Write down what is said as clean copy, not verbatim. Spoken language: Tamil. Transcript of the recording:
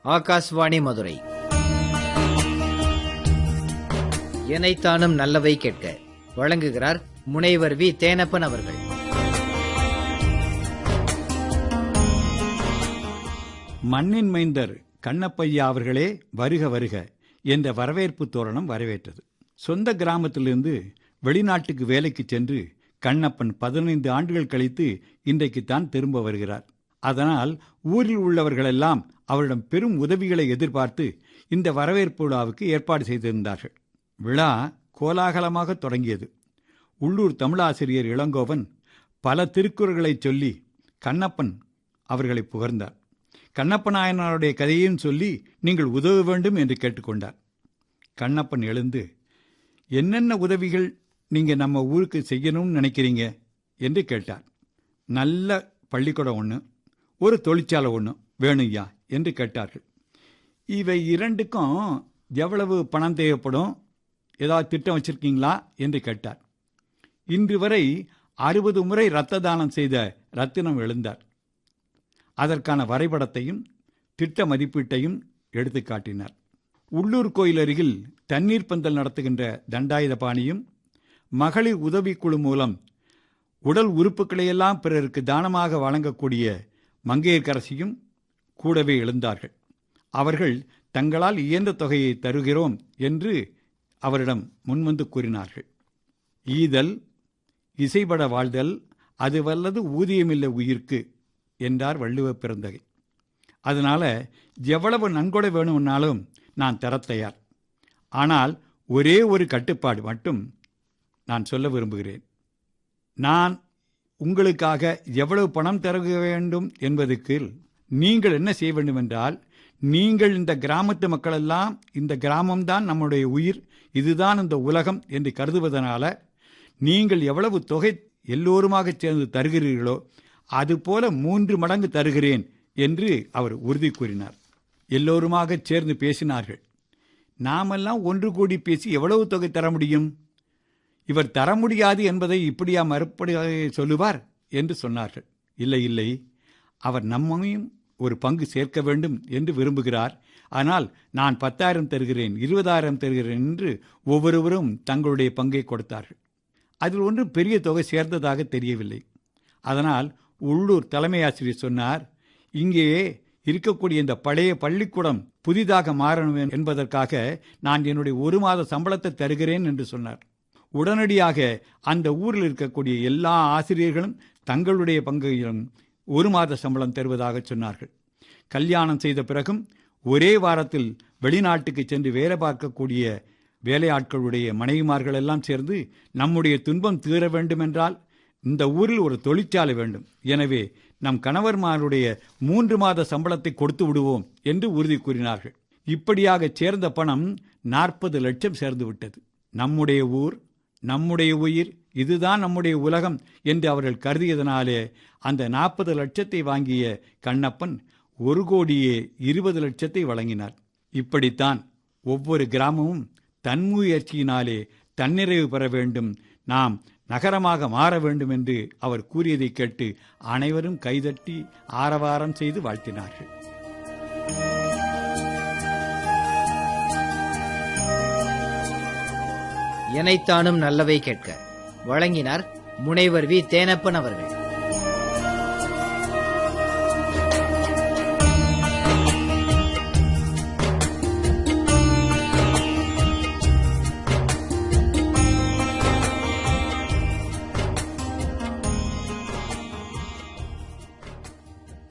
ஆகாஷ்வாணி மதுரை. எனைத்தானும் நல்லவை கேட்க வழங்குகிறார் முனைவர் வி தேனப்பன் அவர்கள். மண்ணின் மைந்தர் கண்ணப்பையா அவர்களே வருக வருக என்ற வரவேற்பு தோரணம் வரவேற்றது. சொந்த கிராமத்திலிருந்து வெளிநாட்டுக்கு வேலைக்கு சென்று கண்ணப்பன் 15 ஆண்டுகள் கழித்து இன்றைக்குத்தான் திரும்ப வருகிறார். அதனால் ஊரில் உள்ளவர்களெல்லாம் அவரிடம் பெரும் உதவிகளை எதிர்பார்த்து இந்த வரவேற்பு விழாவுக்கு ஏற்பாடு செய்திருந்தார்கள். விழா கோலாகலமாக தொடங்கியது. உள்ளூர் தமிழாசிரியர் இளங்கோவன் பல திருக்குறள்களை சொல்லி கண்ணப்பன் அவர்களை புகழ்ந்தார். கண்ணப்ப நாயனாருடைய கதையையும் சொல்லி நீங்கள் உதவ வேண்டும் என்று கேட்டுக்கொண்டார். கண்ணப்பன் எழுந்து, என்னென்ன உதவிகள் நீங்க நம்ம ஊருக்கு செய்யணும்னு நினைக்கிறீங்க என்று கேட்டார். நல்ல பள்ளிக்கூடம் ஒன்று, ஒரு தொழிற்சாலை ஒன்று வேணும்யா என்று கேட்டார்கள். இவை இரண்டுக்கும் எவ்வளவு பணம் தேவைப்படும், ஏதாவது திட்டம் வச்சிருக்கீங்களா என்று கேட்டார். இன்று வரை 60 முறை இரத்த தானம் செய்த ரத்தினம் எழுந்தார். அதற்கான வரைபடத்தையும் திட்ட மதிப்பீட்டையும் எடுத்து காட்டினார். உள்ளூர் கோயில் அருகில் தண்ணீர் பந்தல் நடத்துகின்ற தண்டாயுதபாணியும் மகளிர் உதவிக்குழு மூலம் உடல் உறுப்புகளையெல்லாம் பிறருக்கு தானமாக வழங்கக்கூடிய மங்கையர்கரசியும் கூடவே எழுந்தார்கள். அவர்கள் தங்களால் இயன்ற தொகையை தருகிறோம் என்று அவரிடம் முன்வந்து கூறினார்கள். ஈதல் இசைபட வாழ்தல் அது வல்லது ஊதியமில்லை உயிர்க்கு என்றார் வள்ளுவ பிறந்தகை. அதனால எவ்வளவு நன்கொடை வேணும்னாலும் நான் தர தயார். ஆனால் ஒரே ஒரு கட்டுப்பாடு மட்டும் நான் சொல்ல விரும்புகிறேன். நான் உங்களுக்காக எவ்வளவு பணம் தர வேண்டும் என்பதற்கு நீங்கள் என்ன செய்ய வேண்டும் என்றால், நீங்கள் இந்த கிராமத்து மக்களெல்லாம் இந்த கிராமம்தான் நம்முடைய உயிர், இதுதான் இந்த உலகம் என்று கருதுவதனால நீங்கள் எவ்வளவு தொகை எல்லோருமாக சேர்ந்து தருகிறீர்களோ அதுபோல 3 மடங்கு தருகிறேன் என்று அவர் உறுதி கூறினார். எல்லோருமாக சேர்ந்து பேசினார்கள். நாமெல்லாம் ஒன்று கூடி பேசி எவ்வளவு தொகை தர முடியும்? இவர் தர முடியாது என்பதை இப்படியா மறுபடியாக சொல்லுவார் என்று சொன்னார்கள். இல்லை இல்லை, அவர் நம்மையும் ஒரு பங்கு சேர்க்க வேண்டும் என்று விரும்புகிறார். ஆனால் நான் 10,000 தருகிறேன், 20,000 தருகிறேன் என்று ஒவ்வொருவரும் தங்களுடைய பங்கை கொடுத்தார்கள். அதில் ஒன்றும் பெரிய தொகை சேர்ந்ததாக தெரியவில்லை. அதனால் உள்ளூர் தலைமை ஆசிரியர் சொன்னார், இங்கே இருக்கக்கூடிய இந்த பழைய பள்ளிக்கூடம் புதிதாக மாறணும் என்பதற்காக நான் என்னுடைய 1 மாத சம்பளத்தை தருகிறேன் என்று சொன்னார். உடனடியாக அந்த ஊரில் இருக்கக்கூடிய எல்லா ஆசிரியர்களும் தங்களுடைய பங்கையும் 1 மாத சம்பளம் தருவதாக சொன்னார்கள். கல்யாணம் செய்த பிறகும் ஒரே வாரத்தில் வெளிநாட்டுக்கு சென்று வேலை பார்க்கக்கூடிய வேலையாட்களுடைய மனைவிமார்கள் எல்லாம் சேர்ந்து நம்முடைய துன்பம் தீர வேண்டுமென்றால் இந்த ஊரில் ஒரு தொழிற்சாலை வேண்டும், எனவே நம் கணவர்மாருடைய 3 மாத சம்பளத்தை கொடுத்து விடுவோம் என்று உறுதி கூறினார்கள். இப்படியாக சேர்ந்த பணம் 40 லட்சம் சேர்ந்து விட்டது. நம்முடைய ஊர், நம்முடைய உயிர், இதுதான் நம்முடைய உலகம் என்று அவர்கள் கருதியதனாலே அந்த 40 லட்சத்தை வாங்கிய கண்ணப்பன் 1,20,00,000 லட்சத்தை வழங்கினார். இப்படித்தான் ஒவ்வொரு கிராமமும் தன்முயற்சியினாலே தன்னிறைவு பெற வேண்டும், நாம் நகரமாக மாற வேண்டும் என்று அவர் கூறியதை கேட்டு அனைவரும் கைதட்டி ஆரவாரம் செய்து வாழ்த்தினார்கள். எனைத்தானும் நல்லவை கேட்க வழங்கினார் முனைவர் வி தேனப்பன் அவர்கள்.